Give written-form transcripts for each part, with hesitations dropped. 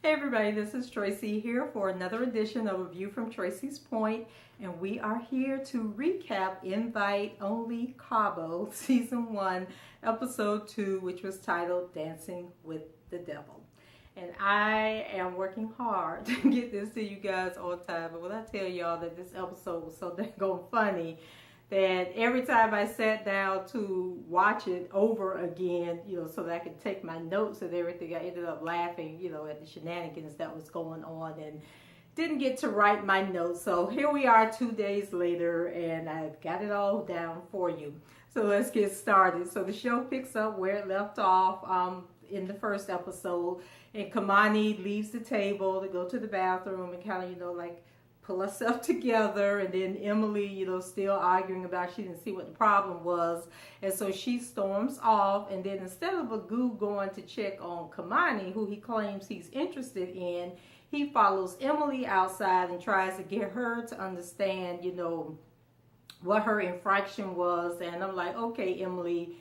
Hey everybody, this is Tracy here for another edition of A View from Tracy's Point, and we are here to recap Invite Only Cabo Season 1, Episode 2, which was titled Dancing with the Devil. And I am working hard to get this to you guys on time, but when I tell y'all that this episode was so dang funny, that every time I sat down to watch it over again, so that I could take my notes and everything, I ended up laughing, at the shenanigans that was going on and didn't get to write my notes. So here we are 2 days later and I've got it all down for you. So let's get started. So the show picks up where it left off in the first episode, and Kamani leaves the table to go to the bathroom and kind of, pull herself together, and then Emily, still arguing about she didn't see what the problem was, and so she storms off, and then instead of Agu going to check on Kamani, who he claims he's interested in, he follows Emily outside and tries to get her to understand, what her infraction was. And I'm like, okay, Emily,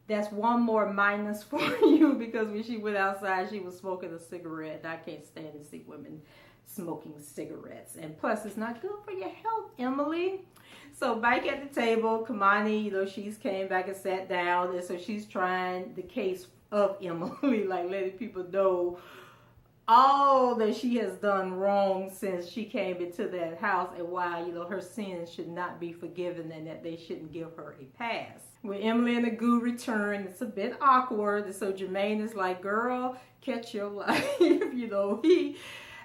that's one more minus for you, because when she went outside, she was smoking a cigarette, and I can't stand to see women smoking cigarettes, and plus it's not good for your health, Emily. So back at the table, Kamani, she's came back and sat down, and so she's trying the case of Emily, like letting people know all that she has done wrong since she came into that house, and why her sins should not be forgiven, and that they shouldn't give her a pass. When Emily and Agu return, it's a bit awkward, and so Jermaine is like, girl, catch your life.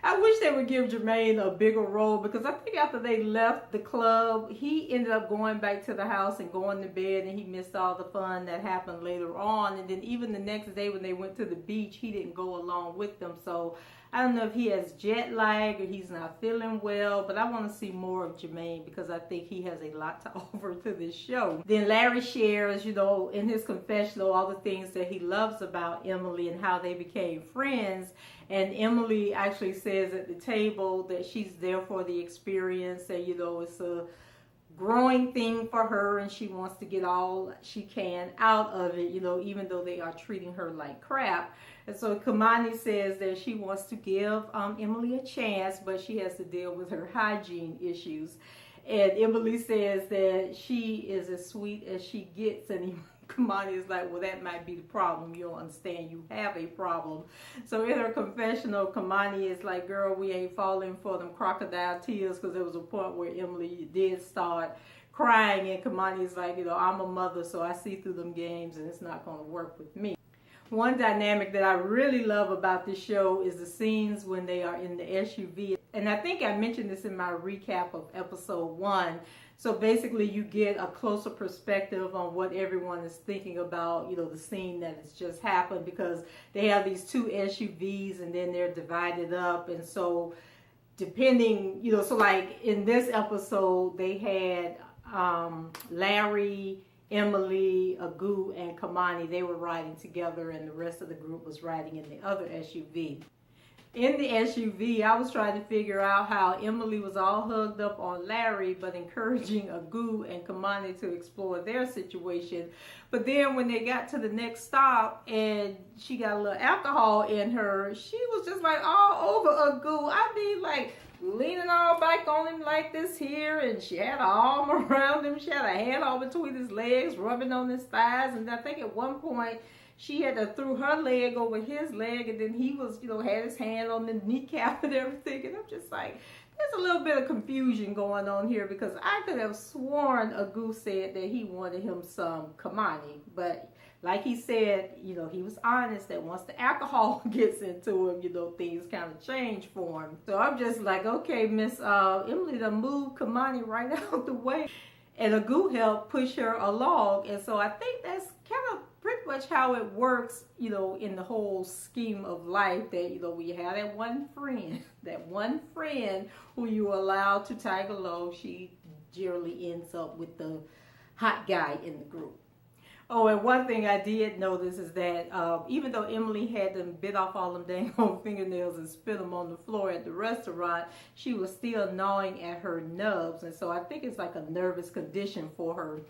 I wish they would give Jermaine a bigger role, because I think after they left the club, he ended up going back to the house and going to bed, and he missed all the fun that happened later on. And then even the next day when they went to the beach, he didn't go along with them. So I don't know if he has jet lag or he's not feeling well, but I want to see more of Jermaine, because I think he has a lot to offer to this show. Then Larry shares, in his confessional, all the things that he loves about Emily and how they became friends. And Emily actually says at the table that she's there for the experience, and it's a growing thing for her, and she wants to get all she can out of it, even though they are treating her like crap. And so Kamani says that she wants to give Emily a chance, but she has to deal with her hygiene issues. And Emily says that she is as sweet as she gets, and Kamani is like, well, that might be the problem. You don't understand. You have a problem. So in her confessional, Kamani is like, girl, we ain't falling for them crocodile tears, because there was a point where Emily did start crying, and Kamani is like, I'm a mother, so I see through them games, and it's not going to work with me. One dynamic that I really love about this show is the scenes when they are in the SUV. And I think I mentioned this in my recap of episode 1. So basically you get a closer perspective on what everyone is thinking about, the scene that has just happened, because they have these two SUVs and then they're divided up. And so depending, so like in this episode, they had Larry, Emily, Agu, and Kamani. They were riding together, and the rest of the group was riding in the other SUV. In the SUV, I was trying to figure out how Emily was all hugged up on Larry, but encouraging Agu and Kamani to explore their situation. But then when they got to the next stop and she got a little alcohol in her, she was just like all over Agu. I mean, like leaning all back on him like this here, and she had her arm around him. She had her hand all between his legs, rubbing on his thighs. And I think at one point, she had to throw her leg over his leg, and then he was, had his hand on the kneecap and everything. And I'm just like, there's a little bit of confusion going on here, because I could have sworn Agu said that he wanted him some Kamani. But like he said, he was honest that once the alcohol gets into him, things kind of change for him. So I'm just like, okay, Miss Emily done moved Kamani right out the way. And Agu helped push her along. And so I think that's kind of pretty much how it works, in the whole scheme of life, that, we have that one friend who you allow to tag along, she generally ends up with the hot guy in the group. Oh, and one thing I did notice is that even though Emily had them bit off all them dang old fingernails and spit them on the floor at the restaurant, she was still gnawing at her nubs. And so I think it's like a nervous condition for her.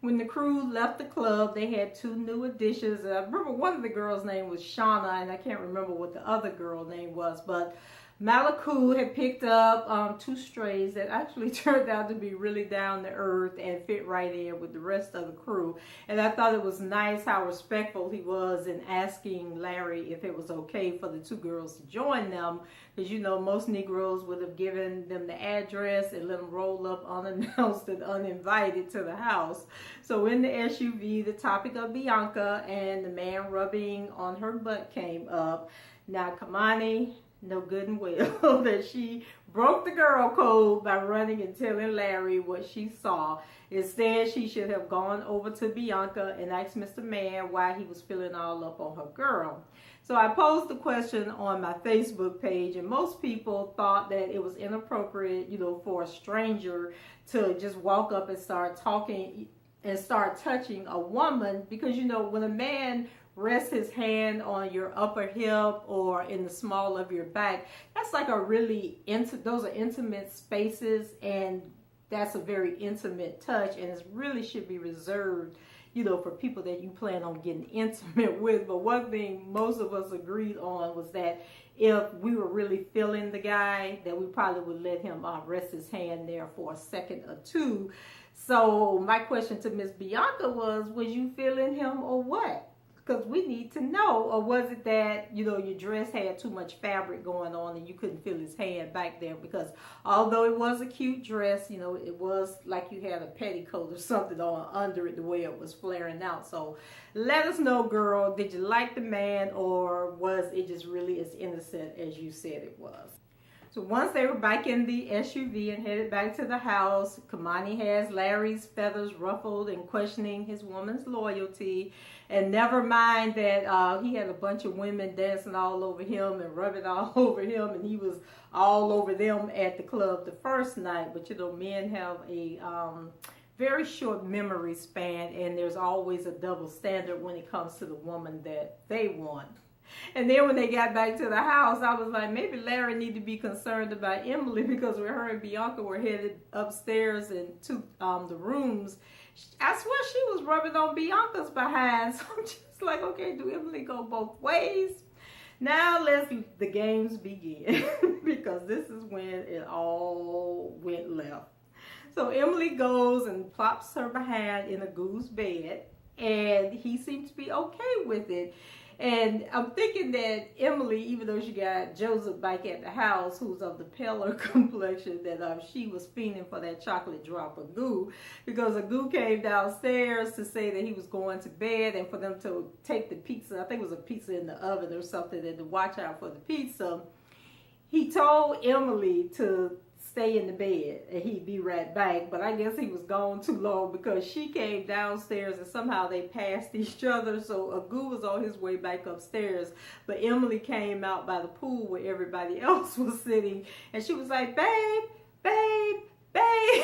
When the crew left the club, they had two new additions. I remember one of the girls' name was Shauna, and I can't remember what the other girl name was, but Maliku had picked up two strays that actually turned out to be really down to earth and fit right in with the rest of the crew. And I thought it was nice how respectful he was in asking Larry if it was okay for the two girls to join them. Because, you know, most Negroes would have given them the address and let them roll up unannounced and uninvited to the house. So in the SUV, the topic of Bianca and the man rubbing on her butt came up. Now, Kamani, know good and well that she broke the girl code by running and telling Larry what she saw. Instead, she should have gone over to Bianca and asked Mr. Man why he was feeling all up on her girl. So I posed the question on my Facebook page, and most people thought that it was inappropriate, you know, for a stranger to just walk up and start talking and start touching a woman, because, you know, when a man rests his hand on your upper hip or in the small of your back, that's like a really those are intimate spaces, and that's a very intimate touch, and it really should be reserved, you know, for people that you plan on getting intimate with. But one thing most of us agreed on was that if we were really feeling the guy, that we probably would let him rest his hand there for a second or two. So my question to Miss Bianca was you feeling him or what? Because we need to know. Or was it that, you know, your dress had too much fabric going on and you couldn't feel his hand back there? Because although it was a cute dress, you know, it was like you had a petticoat or something on under it, the way it was flaring out. So let us know, girl, did you like the man, or was it just really as innocent as you said it was? So once they were back in the SUV and headed back to the house, Kamani has Larry's feathers ruffled and questioning his woman's loyalty. And never mind that he had a bunch of women dancing all over him and rubbing all over him, and he was all over them at the club the first night. But, you know, men have a very short memory span, and there's always a double standard when it comes to the woman that they want. And then when they got back to the house, I was like, maybe Larry need to be concerned about Emily, because when her and Bianca were headed upstairs into the rooms, I swear she was rubbing on Bianca's behind. So I'm just like, okay, do Emily go both ways? Now let the games begin, because this is when it all went left. So Emily goes and plops her behind in a goose bed, and he seems to be okay with it. And I'm thinking that Emily, even though she got Joseph back at the house, who's of the paler complexion, that she was fiending for that chocolate drop of goo, because a goo came downstairs to say that he was going to bed, and for them to take the pizza, I think it was a pizza in the oven or something, and to watch out for the pizza. He told Emily to stay in the bed and he'd be right back, but I guess he was gone too long, because she came downstairs and somehow they passed each other. So Agu was on his way back upstairs, but Emily came out by the pool where everybody else was sitting, and she was like, babe, babe, babe.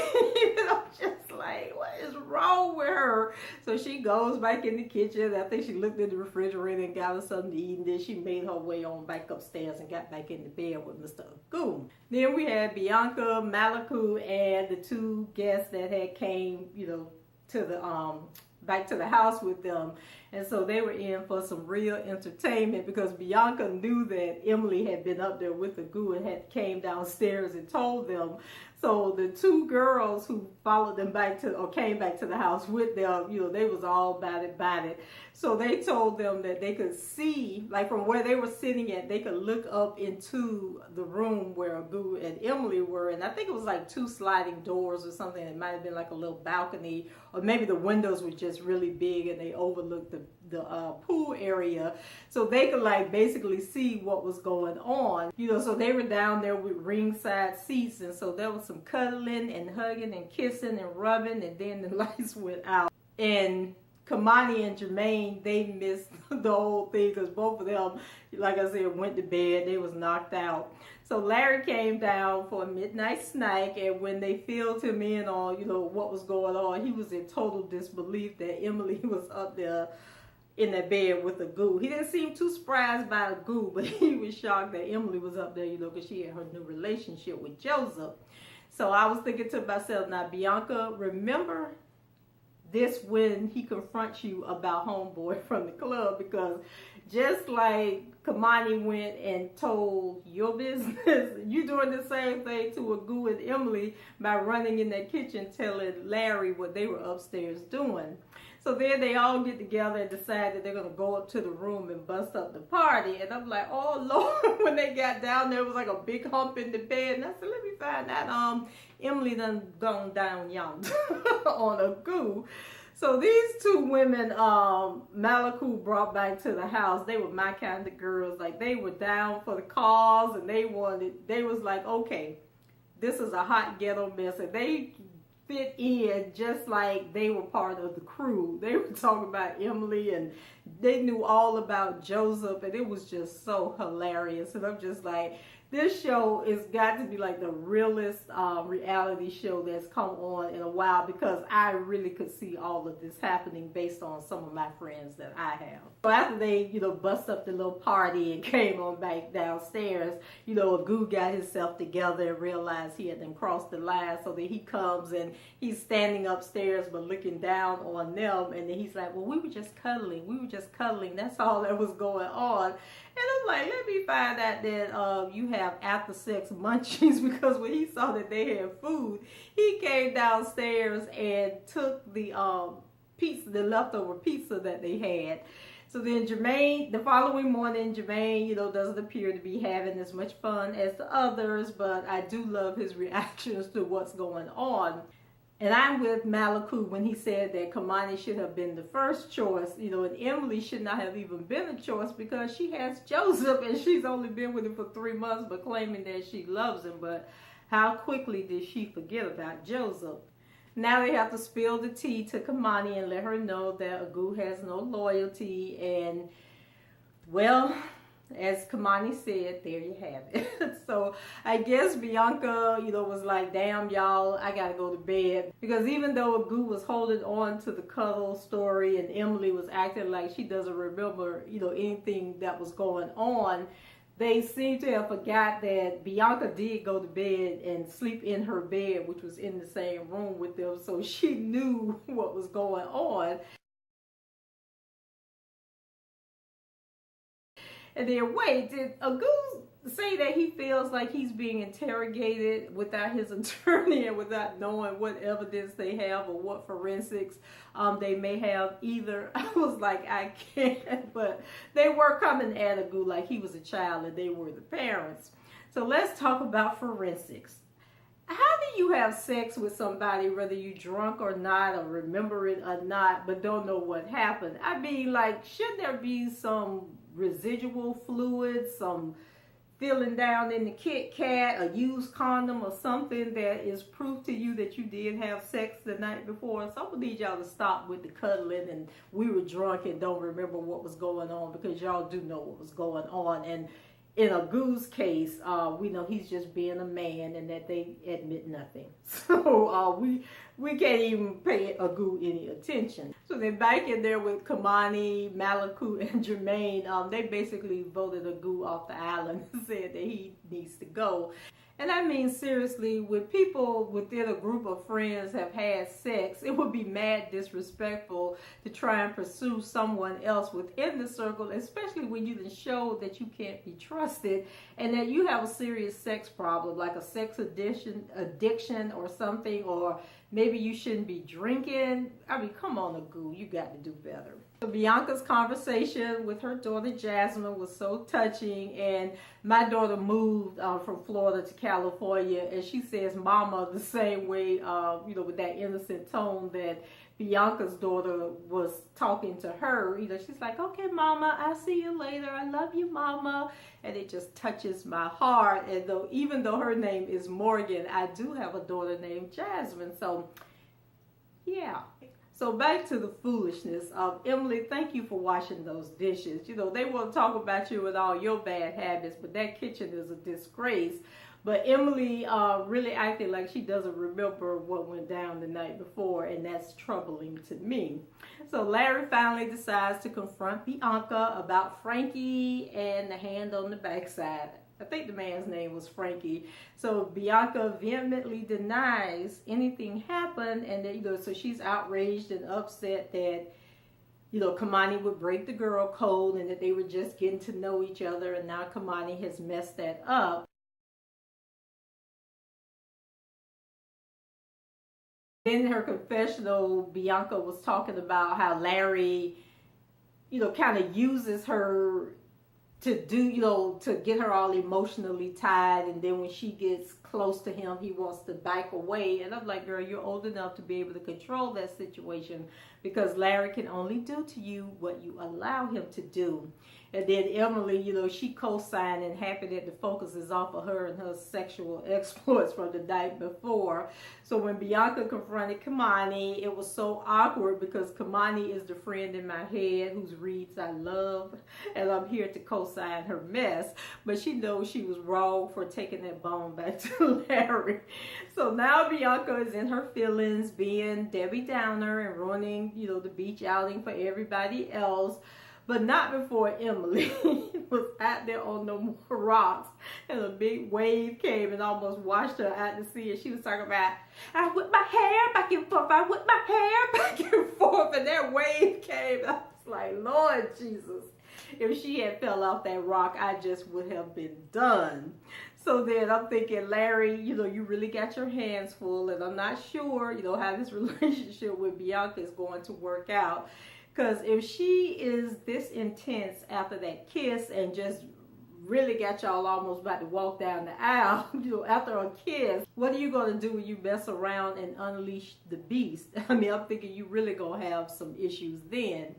I'm just like, what is wrong with her? So she goes back in the kitchen. I think she looked in the refrigerator and got her something to eat, and then she made her way on back upstairs and got back in the bed with Mr. Agu. Then we had Bianca, Maliku, and the two guests that had came, you know, to the back to the house with them. And so they were in for some real entertainment, because Bianca knew that Emily had been up there with the goo and had came downstairs and told them. So the two girls who followed them back to, or came back to the house with them, you know, they was all about it. So they told them that they could see, like from where they were sitting at, they could look up into the room where Agu and Emily were. And I think it was like two sliding doors or something. It might have been like a little balcony, or maybe the windows were just really big and they overlooked the pool area, so they could like basically see what was going on, you know. So they were down there with ringside seats, and so there was some cuddling and hugging and kissing and rubbing, and then the lights went out. And Kamani and Jermaine, they missed the whole thing, because both of them, like I said, went to bed. They was knocked out. So Larry came down for a midnight snack, and when they filled him in on, you know, what was going on, he was in total disbelief that Emily was up there in that bed with Agu. He didn't seem too surprised by Agu, but he was shocked that Emily was up there, you know, because she had her new relationship with Joseph. So I was thinking to myself, now Bianca, remember this when he confronts you about homeboy from the club, because just like Kamani went and told your business, you doing the same thing to Agu and Emily by running in that kitchen telling Larry what they were upstairs doing. So then they all get together and decide that they're going to go up to the room and bust up the party. And I'm like, oh Lord, when they got down there, it was like a big hump in the bed. And I said, let me find out Emily done gone down yonder on Agu. So these two women, Malaku brought back to the house, they were my kind of girls. Like, they were down for the cause, and they was like, okay, this is a hot ghetto mess. And they fit in just like they were part of the crew. They were talking about Emily, and they knew all about Joseph, and it was just so hilarious. And I'm just like, this show has got to be like the realest reality show that's come on in a while, because I really could see all of this happening based on some of my friends that I have. So after they, bust up the little party and came on back downstairs, Agu got himself together and realized he had crossed the line. So that he comes and he's standing upstairs but looking down on them, and then he's like, well, we were just cuddling. That's all that was going on. And I'm like, let me find out that you have after sex munchies, because when he saw that they had food, he came downstairs and took the pizza, the leftover pizza that they had. So then Jermaine, the following morning, Jermaine, doesn't appear to be having as much fun as the others, but I do love his reactions to what's going on. And I'm with Malaku when he said that Kamani should have been the first choice, and Emily should not have even been a choice, because she has Joseph and she's only been with him for 3 months, but claiming that she loves him. But how quickly did she forget about Joseph? Now they have to spill the tea to Kamani and let her know that Agu has no loyalty. And, well, as Kamani said, there you have it. So I guess Bianca, was like, damn, y'all, I gotta go to bed. Because even though Agu was holding on to the cuddle story and Emily was acting like she doesn't remember, anything that was going on, they seem to have forgot that Bianca did go to bed and sleep in her bed, which was in the same room with them. So she knew what was going on. And then, wait, did Agu say that he feels like he's being interrogated without his attorney and without knowing what evidence they have or what forensics they may have either? I was like, I can't. But they were coming at Agu like he was a child and they were the parents. So let's talk about forensics. How do you have sex with somebody, whether you drunk or not, or remember it or not, but don't know what happened? I mean, like, should there be some residual fluid, some feeling down in the Kit Kat, a used condom or something that is proof to you that you did have sex the night before? So I'm gonna need y'all to stop with the cuddling and we were drunk and don't remember what was going on, because y'all do know what was going on. And in Agu's case, we know he's just being a man and that they admit nothing. So we can't even pay Agu any attention. So then back in there with Kamani, Malaku, and Jermaine, they basically voted Agu off the island and said that he needs to go. And I mean, seriously, when people within a group of friends have had sex, it would be mad disrespectful to try and pursue someone else within the circle, especially when you can show that you can't be trusted and that you have a serious sex problem, like a sex addiction or something, or maybe you shouldn't be drinking. I mean, come on, Agu, you got to do better. So Bianca's conversation with her daughter Jasmine was so touching, and my daughter moved from Florida to California, and she says mama the same way, with that innocent tone that Bianca's daughter was talking to her. She's like, okay, mama, I'll see you later. I love you, mama. And it just touches my heart. And even though her name is Morgan, I do have a daughter named Jasmine. So, yeah. So back to the foolishness. Emily, thank you for washing those dishes. They want to talk about you with all your bad habits, but that kitchen is a disgrace. But Emily really acted like she doesn't remember what went down the night before, and that's troubling to me. So Larry finally decides to confront Bianca about Frankie and the hand on the backside. I think the man's name was Frankie. So Bianca vehemently denies anything happened, and then, so she's outraged and upset that, Kamani would break the girl code and that they were just getting to know each other, and now Kamani has messed that up. In her confessional, Bianca was talking about how Larry, kind of uses her to do, to get her all emotionally tied, and then when she gets close to him, he wants to back away. And I'm like, girl, you're old enough to be able to control that situation, because Larry can only do to you what you allow him to do. And then Emily, she co-signed and happy that the focus is off of her and her sexual exploits from the night before. So when Bianca confronted Kamani, it was so awkward because Kamani is the friend in my head whose reads I love, and I'm here to co-sign her mess. But she knows she was wrong for taking that bone back to Larry. So now Bianca is in her feelings, being Debbie Downer and ruining, the beach outing for everybody else. But not before Emily was out there on the rocks and a big wave came and almost washed her out to sea. And she was talking about, I whip my hair back and forth, I whip my hair back and forth. And that wave came. I was like, Lord Jesus. If she had fell off that rock, I just would have been done. So then I'm thinking, Larry, you really got your hands full. And I'm not sure, how this relationship with Bianca is going to work out. Because if she is this intense after that kiss and just really got y'all almost about to walk down the aisle, after a kiss, what are you going to do when you mess around and unleash the beast? I mean, I'm thinking you really going to have some issues then.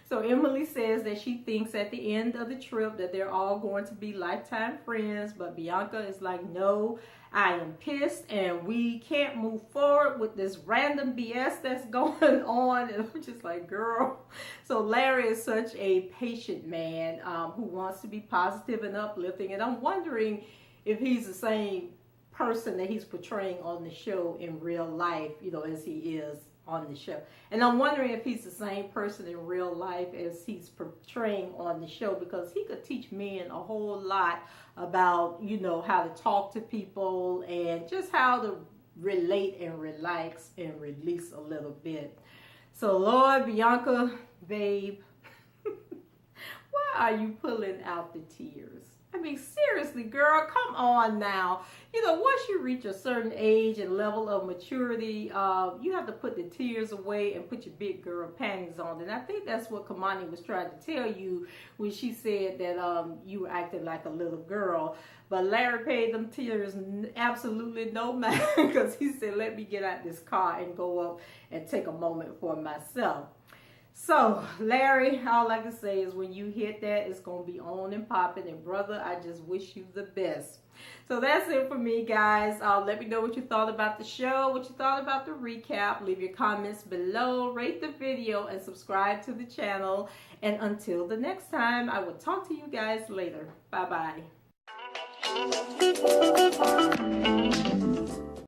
So Emily says that she thinks at the end of the trip that they're all going to be lifetime friends, but Bianca is like, no, I am pissed and we can't move forward with this random BS that's going on. And I'm just like, girl. So Larry is such a patient man who wants to be positive and uplifting. And I'm wondering if he's the same person that he's portraying on the show in real life, as he is on the show. And I'm wondering if he's the same person in real life as he's portraying on the show, because he could teach men a whole lot about, how to talk to people and just how to relate and relax and release a little bit. So Lord, Bianca, babe, why are you pulling out the tears? I mean, seriously, girl, come on now. Once you reach a certain age and level of maturity, you have to put the tears away and put your big girl panties on. And I think that's what Kamani was trying to tell you when she said that you were acting like a little girl. But Larry paid them tears absolutely no mind, because he said, let me get out this car and go up and take a moment for myself. So, Larry, all I can say is when you hit that, it's going to be on and popping. And brother, I just wish you the best. So that's it for me, guys. Let me know what you thought about the show, what you thought about the recap. Leave your comments below, rate the video, and subscribe to the channel. And until the next time, I will talk to you guys later. Bye-bye.